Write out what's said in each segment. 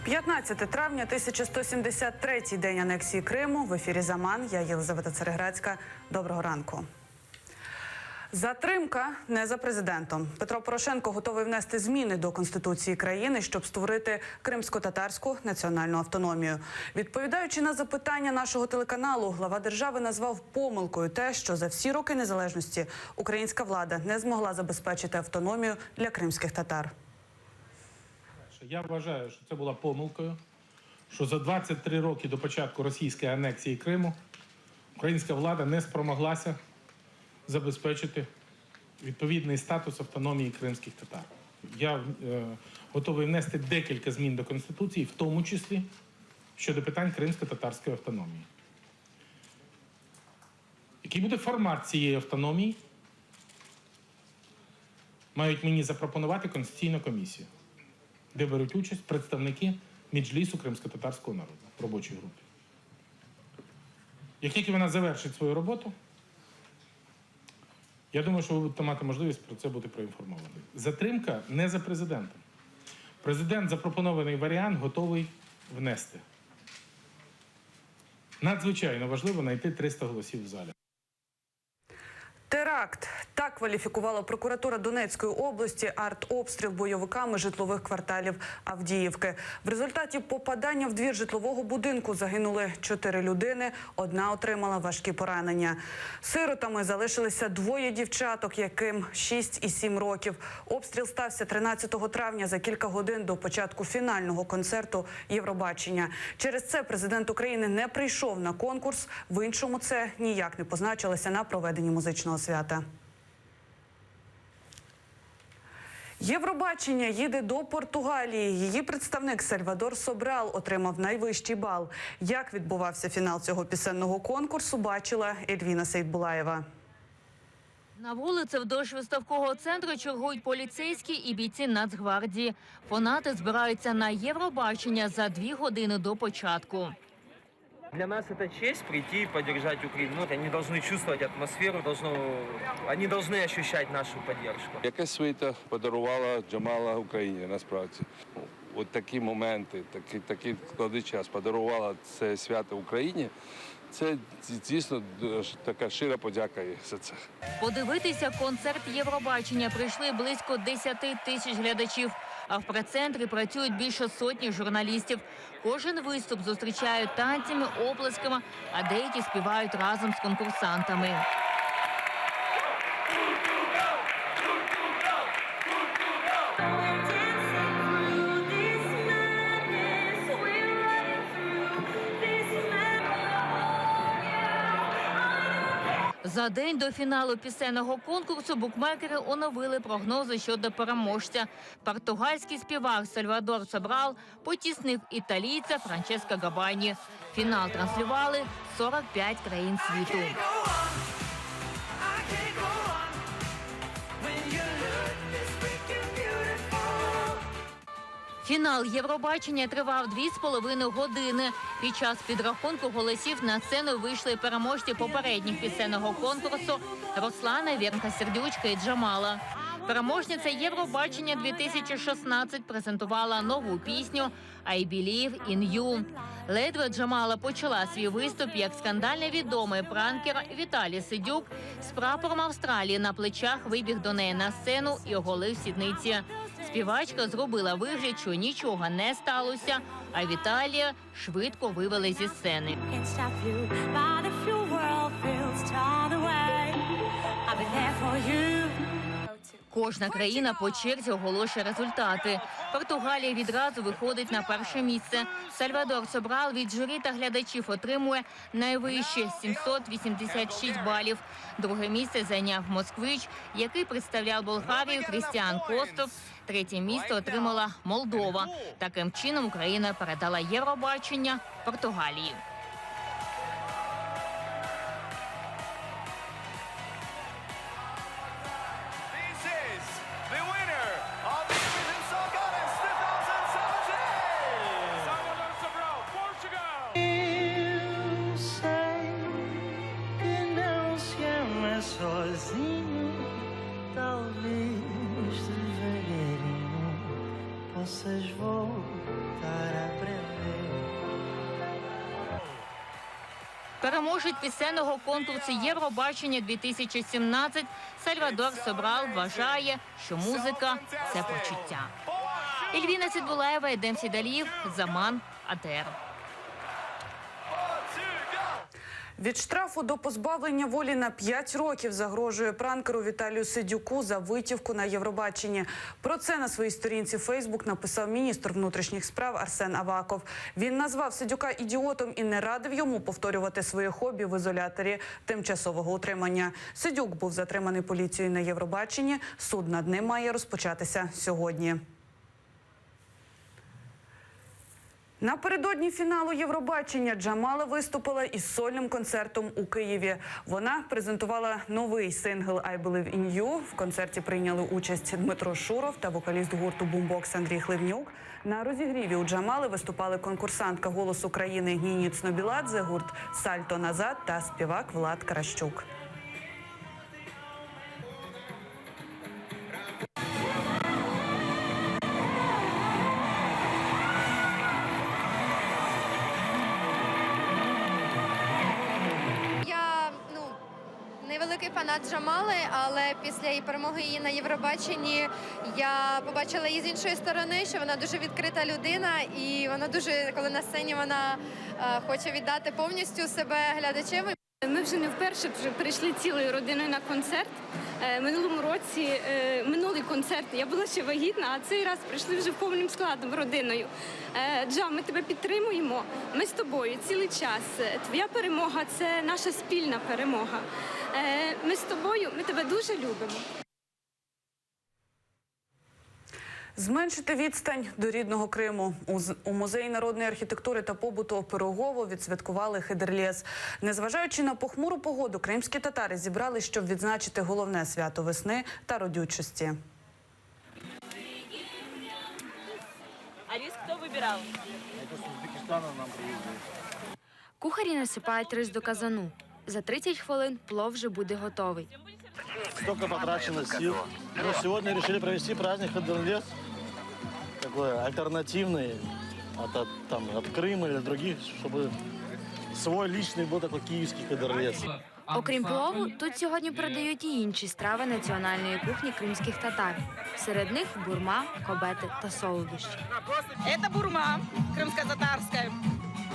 15 травня, 1173-й день анексії Криму. В ефірі «Заман». Я Єлизавета Цареградська. Доброго ранку. Затримка не за президентом. Петро Порошенко готовий внести зміни до Конституції країни, щоб створити кримсько-татарську національну автономію. Відповідаючи на запитання нашого телеканалу, глава держави назвав помилкою те, що за всі роки незалежності українська влада не змогла забезпечити автономію для кримських татар. Я вважаю, що це була помилкою, що за 23 роки до початку російської анексії Криму українська влада не спромоглася забезпечити відповідний статус автономії кримських татар. Я готовий внести декілька змін до Конституції, в тому числі щодо питань кримсько-татарської автономії. Який буде формат цієї автономії, мають мені запропонувати Конституційна комісія, де беруть участь представники Меджлісу кримсько-татарського народу в робочій групі. Як тільки вона завершить свою роботу, я думаю, що ви будете мати можливість про це бути проінформовані. Затримка не за президентом. Президент запропонований варіант готовий внести. Надзвичайно важливо знайти 300 голосів в залі. Теракт. Так кваліфікувала прокуратура Донецької області артобстріл бойовиками житлових кварталів Авдіївки. В результаті попадання в двір житлового будинку загинули 4 людини, одна отримала важкі поранення. Сиротами залишилися 2 дівчаток, яким 6 і 7 років. Обстріл стався 13 травня за кілька годин до початку фінального концерту Євробачення. Через це президент України не прийшов на конкурс, в іншому це ніяк не позначилося на проведенні музичного свята. Євробачення їде до Португалії. Її представник Сальвадор Собрал отримав найвищий бал. Як відбувався фінал цього пісенного конкурсу, бачила Ельвіна Сейдбулаєва. На вулиці вдовж виставкового центру чергують поліцейські і бійці Нацгвардії. Фанати збираються на Євробачення за 2 години до початку. Для нас это честь прийти и поддержать Украину. Они должны чувствовать атмосферу, они должны ощущать нашу поддержку. Якась світа подарувала Джамала Україні, насправді. От такі моменти, такий складний час подарувала це свято Україні. Це дійсно така щира подяка за це. Подивитися концерт Євробачення прийшли близько 10 тисяч глядачів. А в прес-центрі працюють більше сотні журналістів. Кожен виступ зустрічають танцями, оплесками, а деякі співають разом з конкурсантами. За день до фіналу пісенного конкурсу букмекери оновили прогнози щодо переможця. Португальський співак Сальвадор Собрал потіснив італійця Франческо Габані. Фінал транслювали 45 країн світу. Фінал Євробачення тривав 2,5 години. Під час підрахунку голосів на сцену вийшли переможці попередніх пісенного конкурсу Руслана, Вірка Сердючка і Джамала. Переможниця Євробачення 2016 презентувала нову пісню «I Believe in You». Ледве Джамала почала свій виступ, як скандально відомий пранкер Віталій Сидюк з прапором Австралії на плечах вибіг до неї на сцену і оголив сідниці. Співачка зробила вигляд, що нічого не сталося, а Віталія швидко вивели зі сцени. Кожна країна по черзі оголошує результати. Португалія відразу виходить на перше місце. Сальвадор Собрал від журі та глядачів отримує найвище – 786 балів. Друге місце зайняв москвич, який представляв Болгарію, Крістіан Костов. Третє місце отримала Молдова. Таким чином Україна передала Євробачення Португалії. Sozinho, talvez devagarinho possas voltar a Переможець пісенного конкурсу Євробачення-2017 Сальвадор Собрал вважає, що музика – це почуття. Ільвіна Цидбулаєва, Едем Сідаліїв, Заман, АТР. Від штрафу до позбавлення волі на 5 років загрожує пранкеру Віталію Сидюку за витівку на Євробаченні. Про це на своїй сторінці Фейсбук написав міністр внутрішніх справ Арсен Аваков. Він назвав Сидюка ідіотом і не радив йому повторювати своє хобі в ізоляторі тимчасового утримання. Сидюк був затриманий поліцією на Євробаченні. Суд над ним має розпочатися сьогодні. Напередодні фіналу Євробачення Джамала виступила із сольним концертом у Києві. Вона презентувала новий сингл «I Believe in You». В концерті прийняли участь Дмитро Шуров та вокаліст гурту «Бумбокс» Андрій Хливнюк. На розігріві у Джамали виступали конкурсантка «Голосу країни» Ніні Цнобіладзе, гурт «Сальто назад» та співак Влад Кращук. Невеликий фанат Джамали, але після її перемоги на Євробаченні я побачила її з іншої сторони, що вона дуже відкрита людина і вона дуже, коли на сцені вона хоче віддати повністю себе глядачеві. Ми вже не вперше прийшли цілою родиною на концерт. Минулому році, минулий концерт, я була ще вагітна, а цей раз прийшли вже повним складом родиною. Джам, ми тебе підтримуємо, ми з тобою цілий час. Твоя перемога – це наша спільна перемога. Ми з тобою, ми тебе дуже любимо. Зменшити відстань до рідного Криму. У Музеї народної архітектури та побуту у Пирогово відсвяткували Хидерлєз. Незважаючи на похмуру погоду, кримські татари зібрались, щоб відзначити головне свято весни та родючості. А рис хто вибирав? Кухарі насипають рис до казану. За 30 хвилин плов вже буде готовий. Столько потрачено сил. Но сегодня решили провести праздник Хидерлєз. Такой альтернативный от Крыма или других, чтобы свой личный был такой киевский Хидерлєз. Окрім плову, тут сьогодні продають і інші страви національної кухні кримських татар. Серед них бурма, кобети та солодощі. Це бурма, кримсько-татарська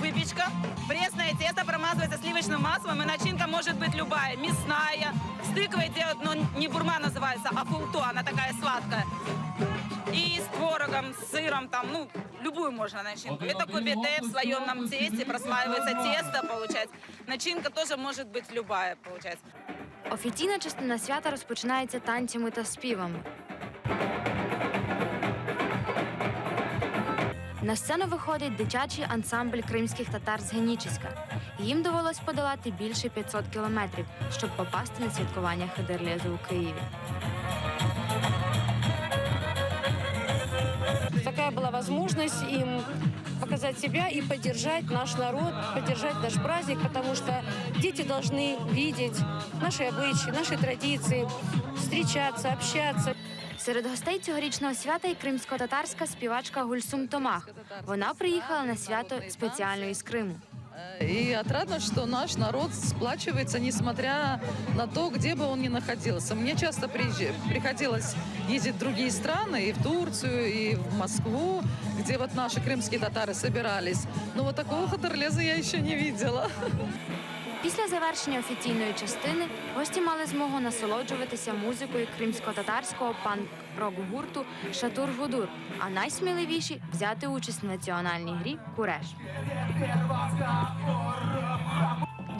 выпечка. Пресное тесто промазывается сливочным маслом, и начинка может быть любая. Мясная, с тыквой делают, но не бурма называется, а фулто, она такая сладкая. И с творогом, с сыром, там, ну, любую можно начинку. Это кубете в слоеном тесте, прослаивается тесто, получается. Начинка тоже может быть любая, получается. Офіційна частина свята розпочинається танцями та співами. На сцену виходить дитячий ансамбль кримських татар з Генічеська. Їм довелось подолати більше 500 кілометрів, щоб попасти на святкування Хидерлєзу у Києві. Такая была возможность им показать себя и поддержать наш народ, поддержать наш праздник, потому что дети должны видеть наши обычаи, наши традиции, встречаться, общаться. Серед гостей цьогорічного свята і кримсько-татарська співачка Гульсум Томах. Вона приїхала на свято спеціально із Криму. И отрадно, что наш народ сплачивается, несмотря на то, где бы он ни находился. Мне часто приходилось ездить в другие страны, и в Турцию, и в Москву, где вот наши крымские татары собирались. Но вот такого Хидерлєза я еще не видела. Після завершення офіційної частини гості мали змогу насолоджуватися музикою кримсько-татарського панк-рок-гурту «Шатур-Гудур», а найсміливіші – взяти участь в національній грі «Куреш».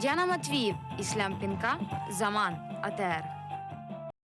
Діана Матвіїв, Іслам Пінка, Заман, АТР.